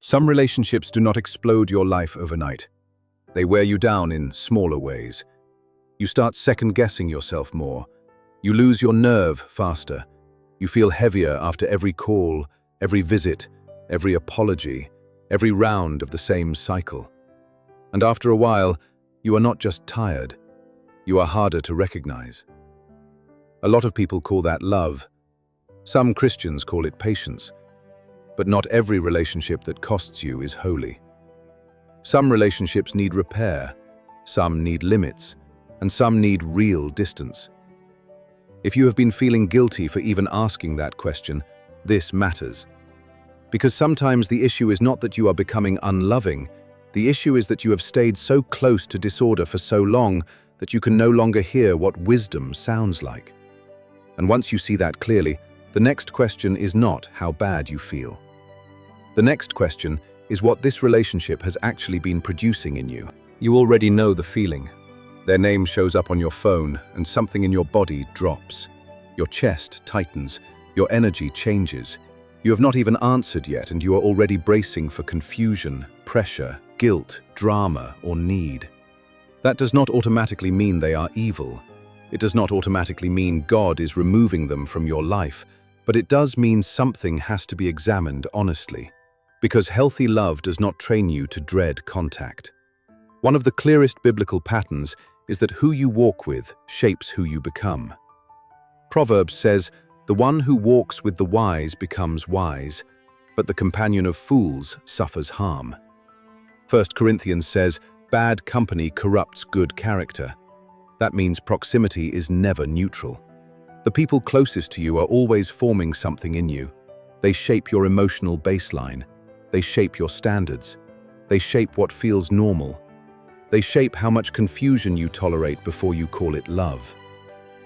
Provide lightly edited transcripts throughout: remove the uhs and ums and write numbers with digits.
Some relationships do not explode your life overnight. They wear you down in smaller ways. You start second-guessing yourself more. You lose your nerve faster. You feel heavier after every call, every visit, every apology, every round of the same cycle. And after a while, you are not just tired, you are harder to recognize. A lot of people call that love. Some Christians call it patience. But not every relationship that costs you is holy. Some relationships need repair, some need limits, and some need real distance. If you have been feeling guilty for even asking that question, this matters. Because sometimes the issue is not that you are becoming unloving, the issue is that you have stayed so close to disorder for so long that you can no longer hear what wisdom sounds like. And once you see that clearly, the next question is not how bad you feel. The next question is what this relationship has actually been producing in you. You already know the feeling. Their name shows up on your phone and something in your body drops. Your chest tightens, your energy changes. You have not even answered yet and you are already bracing for confusion, pressure, guilt, drama, or need. That does not automatically mean they are evil. It does not automatically mean God is removing them from your life, but it does mean something has to be examined honestly. Because healthy love does not train you to dread contact. One of the clearest biblical patterns is that who you walk with shapes who you become. Proverbs says, "The one who walks with the wise becomes wise, but the companion of fools suffers harm." 1 Corinthians says, "Bad company corrupts good character." That means proximity is never neutral. The people closest to you are always forming something in you. They shape your emotional baseline. They shape your standards. They shape what feels normal. They shape how much confusion you tolerate before you call it love.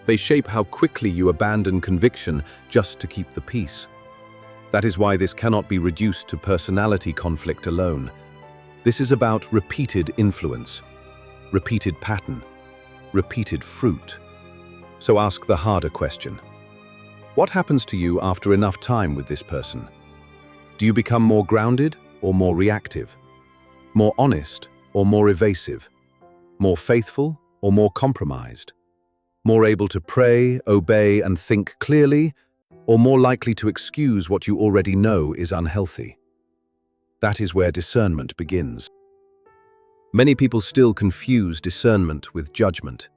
They shape how quickly you abandon conviction just to keep the peace. That is why this cannot be reduced to personality conflict alone. This is about repeated influence, repeated pattern, repeated fruit. So ask the harder question. What happens to you after enough time with this person? Do you become more grounded or more reactive? More honest or more evasive? More faithful or more compromised? More able to pray, obey, and think clearly, or more likely to excuse what you already know is unhealthy? That is where discernment begins. Many people still confuse discernment with judgment.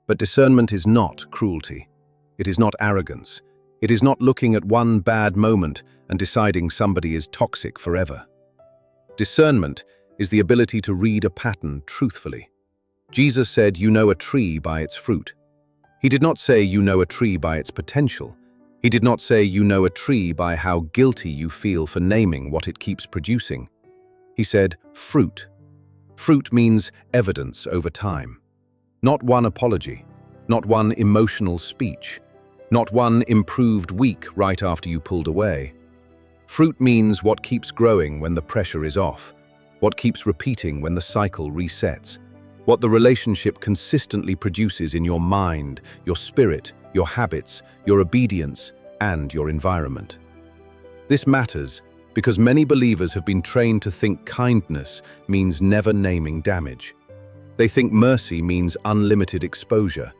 But discernment is not cruelty. It is not arrogance. It is not looking at one bad moment and deciding somebody is toxic forever. Discernment is the ability to read a pattern truthfully. Jesus said, "You know a tree by its fruit." He did not say you know a tree by its potential. He did not say you know a tree by how guilty you feel for naming what it keeps producing. He said fruit. Fruit means evidence over time. Not one apology, not one emotional speech, not one improved week right after you pulled away. Fruit means what keeps growing when the pressure is off, what keeps repeating when the cycle resets, what the relationship consistently produces in your mind, your spirit, your habits, your obedience, and your environment. This matters because many believers have been trained to think kindness means never naming damage. They think mercy means unlimited exposure.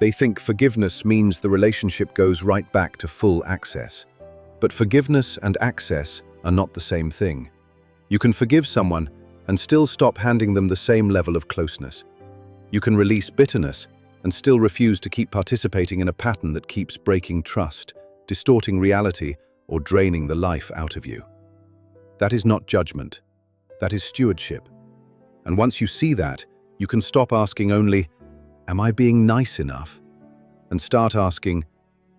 They think forgiveness means the relationship goes right back to full access. But forgiveness and access are not the same thing. You can forgive someone and still stop handing them the same level of closeness. You can release bitterness and still refuse to keep participating in a pattern that keeps breaking trust, distorting reality, or draining the life out of you. That is not judgment. That is stewardship. And once you see that, you can stop asking only, "Am I being nice enough?" and start asking,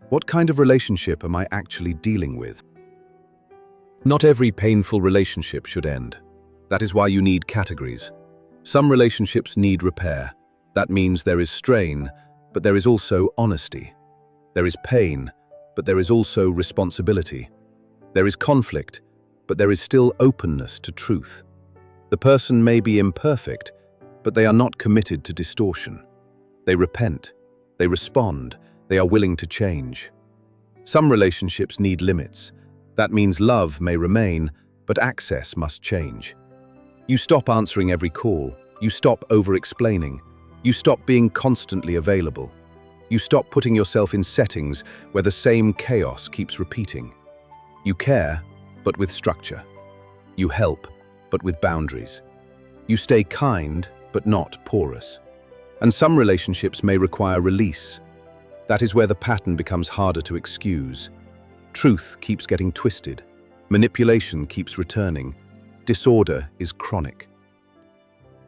"What kind of relationship am I actually dealing with?" Not every painful relationship should end. That is why you need categories. Some relationships need repair. That means there is strain, but there is also honesty. There is pain, but there is also responsibility. There is conflict, but there is still openness to truth. The person may be imperfect, but they are not committed to distortion. They repent, they respond, they are willing to change. Some relationships need limits. That means love may remain, but access must change. You stop answering every call. You stop over-explaining. You stop being constantly available. You stop putting yourself in settings where the same chaos keeps repeating. You care, but with structure. You help, but with boundaries. You stay kind, but not porous. And some relationships may require release. That is where the pattern becomes harder to excuse. Truth keeps getting twisted. Manipulation keeps returning. Disorder is chronic.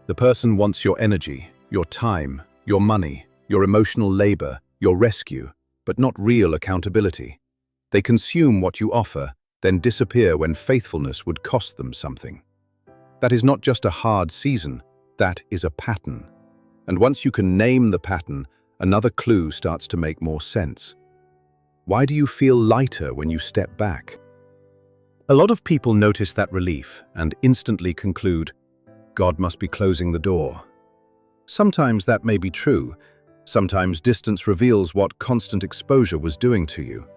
The person wants your energy, your time, your money, your emotional labor, your rescue, but not real accountability. They consume what you offer, then disappear when faithfulness would cost them something. That is not just a hard season, that is a pattern. And once you can name the pattern, another clue starts to make more sense. Why do you feel lighter when you step back? A lot of people notice that relief and instantly conclude, God must be closing the door. Sometimes that may be true. Sometimes distance reveals what constant exposure was doing to you.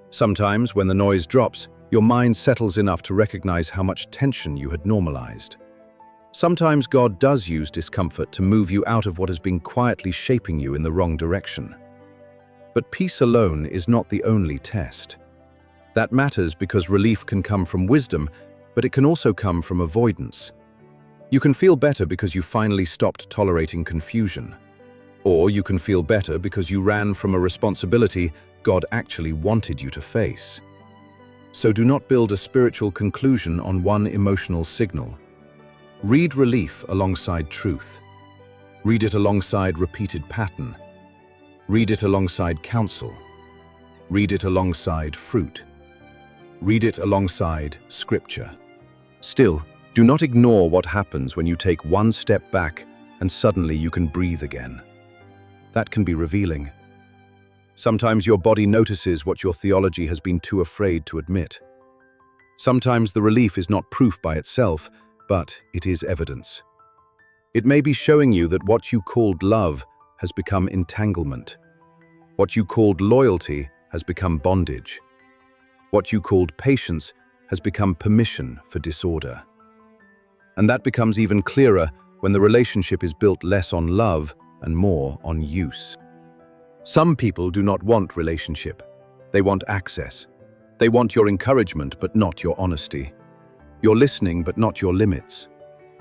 Sometimes, when the noise drops, your mind settles enough to recognize how much tension you had normalized. Sometimes God does use discomfort to move you out of what has been quietly shaping you in the wrong direction. But peace alone is not the only test. That matters because relief can come from wisdom, but it can also come from avoidance. You can feel better because you finally stopped tolerating confusion. Or you can feel better because you ran from a responsibility God actually wanted you to face. So do not build a spiritual conclusion on one emotional signal. Read relief alongside truth. Read it alongside repeated pattern. Read it alongside counsel. Read it alongside fruit. Read it alongside scripture. Still, do not ignore what happens when you take one step back and suddenly you can breathe again. That can be revealing. Sometimes your body notices what your theology has been too afraid to admit. Sometimes the relief is not proof by itself, but it is evidence. It may be showing you that what you called love has become entanglement. What you called loyalty has become bondage. What you called patience has become permission for disorder. And that becomes even clearer when the relationship is built less on love and more on use. Some people do not want relationship. They want access. They want your encouragement but not your honesty. Your listening but not your limits.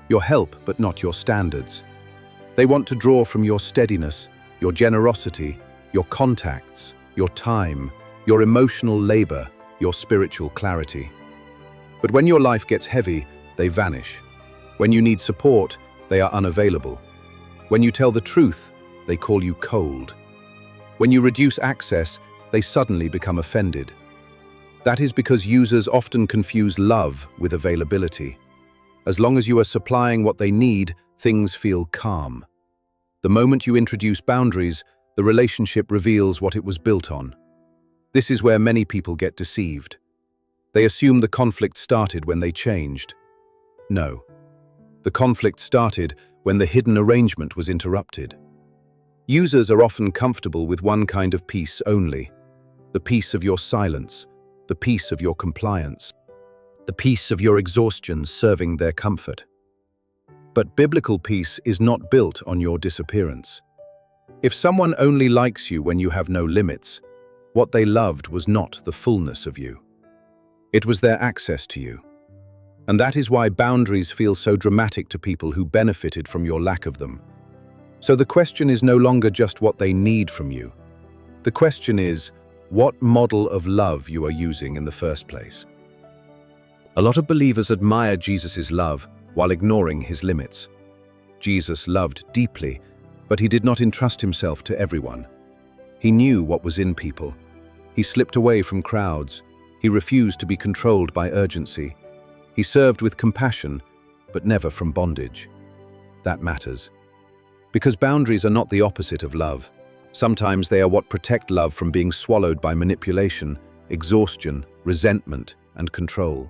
Your help but not your standards. They want to draw from your steadiness, your generosity, your contacts, your time, your emotional labor, your spiritual clarity. But when your life gets heavy, they vanish. When you need support, they are unavailable. When you tell the truth, they call you cold. When you reduce access, they suddenly become offended. That is because users often confuse love with availability. As long as you are supplying what they need, things feel calm. The moment you introduce boundaries, the relationship reveals what it was built on. This is where many people get deceived. They assume the conflict started when they changed. No. The conflict started when the hidden arrangement was interrupted. Users are often comfortable with one kind of peace only: the peace of your silence, the peace of your compliance, the peace of your exhaustion serving their comfort. But biblical peace is not built on your disappearance. If someone only likes you when you have no limits, what they loved was not the fullness of you. It was their access to you. And that is why boundaries feel so dramatic to people who benefited from your lack of them. So the question is no longer just what they need from you. The question is, what model of love you are using in the first place. A lot of believers admire Jesus' love while ignoring his limits. Jesus loved deeply, but he did not entrust himself to everyone. He knew what was in people. He slipped away from crowds. He refused to be controlled by urgency. He served with compassion, but never from bondage. That matters. Because boundaries are not the opposite of love. Sometimes they are what protect love from being swallowed by manipulation, exhaustion, resentment, and control.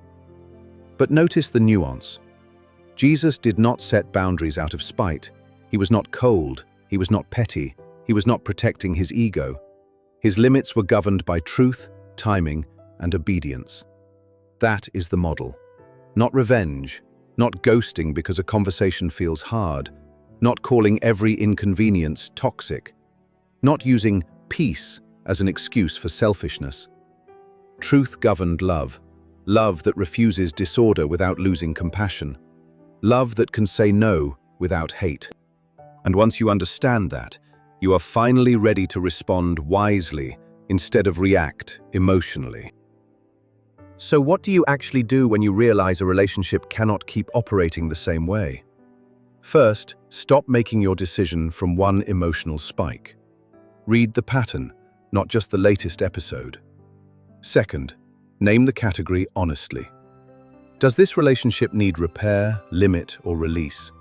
But notice the nuance. Jesus did not set boundaries out of spite. He was not cold. He was not petty. He was not protecting his ego. His limits were governed by truth, timing, and obedience. That is the model. not revenge, not ghosting because a conversation feels hard, not calling every inconvenience toxic, not using peace as an excuse for selfishness. Truth-governed love, love that refuses disorder without losing compassion, love that can say no without hate. And once you understand that, you are finally ready to respond wisely instead of react emotionally. So what do you actually do when you realize a relationship cannot keep operating the same way? First, stop making your decision from one emotional spike. Read the pattern, not just the latest episode. Second, name the category honestly. Does this relationship need repair, limit, or release?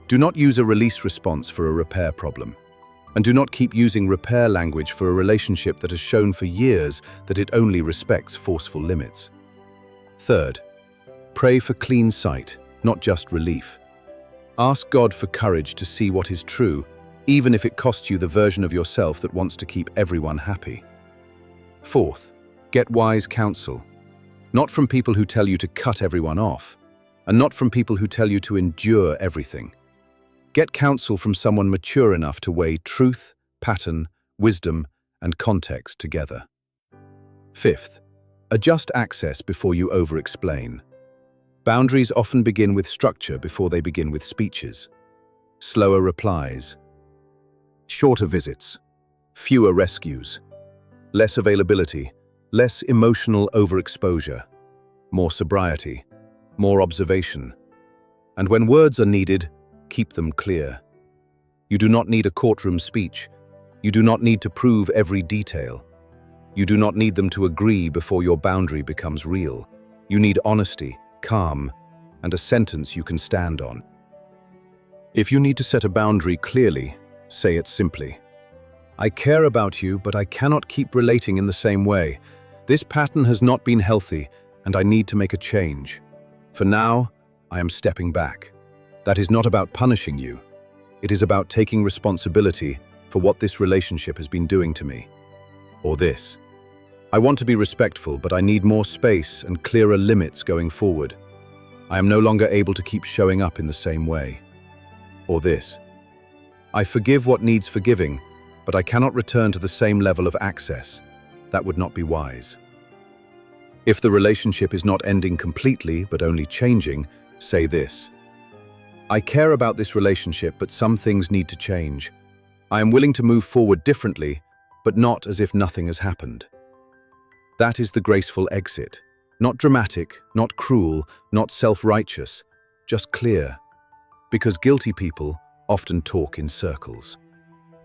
Do not use a release response for a repair problem. And do not keep using repair language for a relationship that has shown for years that it only respects forceful limits. Third, pray for clean sight, not just relief. Ask God for courage to see what is true, even if it costs you the version of yourself that wants to keep everyone happy. Fourth, get wise counsel. Not from people who tell you to cut everyone off, and not from people who tell you to endure everything. Get counsel from someone mature enough to weigh truth, pattern, wisdom, and context together. Fifth, adjust access before you over-explain. Boundaries often begin with structure before they begin with speeches. Slower replies, shorter visits, fewer rescues, less availability, less emotional overexposure, more sobriety, more observation. And when words are needed, keep them clear. You do not need a courtroom speech. You do not need to prove every detail. You do not need them to agree before your boundary becomes real. You need honesty, calm, and a sentence you can stand on. If you need to set a boundary clearly, say it simply. I care about you, but I cannot keep relating in the same way. This pattern has not been healthy, and I need to make a change. For now, I am stepping back. That is not about punishing you. It is about taking responsibility for what this relationship has been doing to me. Or this. I want to be respectful, but I need more space and clearer limits going forward. I am no longer able to keep showing up in the same way. Or this. I forgive what needs forgiving, but I cannot return to the same level of access. That would not be wise. If the relationship is not ending completely, but only changing, say this. I care about this relationship, but some things need to change. I am willing to move forward differently, but not as if nothing has happened. That is the graceful exit. Not dramatic, not cruel, not self-righteous, just clear. Because guilty people often talk in circles.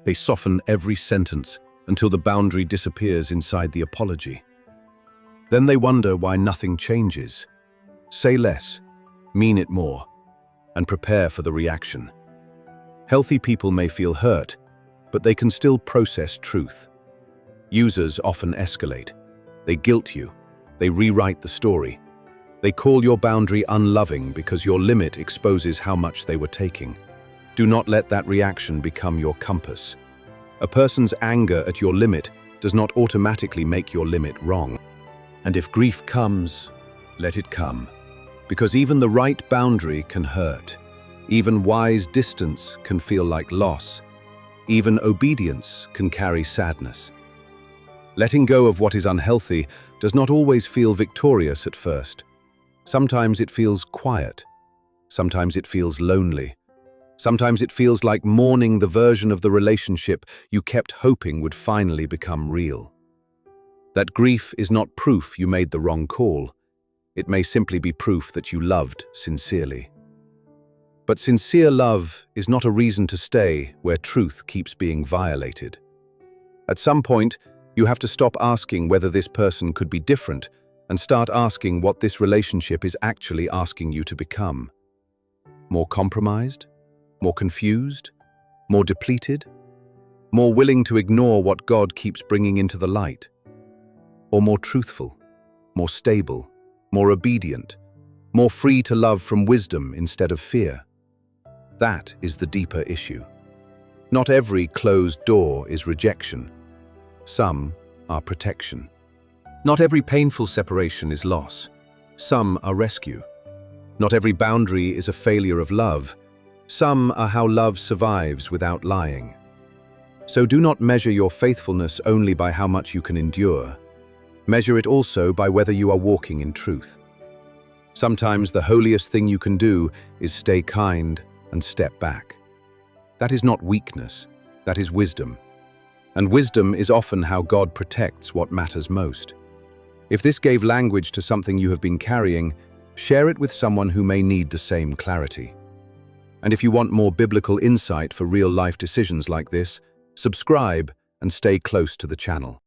They soften every sentence until the boundary disappears inside the apology. Then they wonder why nothing changes. Say less, mean it more, and prepare for the reaction. Healthy people may feel hurt, but they can still process truth. Users often escalate. They guilt you. They rewrite the story. They call your boundary unloving because your limit exposes how much they were taking. Do not let that reaction become your compass. A person's anger at your limit does not automatically make your limit wrong. And if grief comes, let it come. Because even the right boundary can hurt. Even wise distance can feel like loss. Even obedience can carry sadness. Letting go of what is unhealthy does not always feel victorious at first. Sometimes it feels quiet. Sometimes it feels lonely. Sometimes it feels like mourning the version of the relationship you kept hoping would finally become real. That grief is not proof you made the wrong call. It may simply be proof that you loved sincerely. But sincere love is not a reason to stay where truth keeps being violated. At some point, you have to stop asking whether this person could be different and start asking what this relationship is actually asking you to become. More compromised? More confused? More depleted? More willing to ignore what God keeps bringing into the light? Or more truthful? More stable? More obedient? More free to love from wisdom instead of fear? That is the deeper issue. Not every closed door is rejection. Some are protection. Not every painful separation is loss. Some are rescue. Not every boundary is a failure of love. Some are how love survives without lying. So do not measure your faithfulness only by how much you can endure. Measure it also by whether you are walking in truth. Sometimes the holiest thing you can do is stay kind and step back. That is not weakness, that is wisdom. And wisdom is often how God protects what matters most. If this gave language to something you have been carrying, share it with someone who may need the same clarity. And if you want more biblical insight for real-life decisions like this, subscribe and stay close to the channel.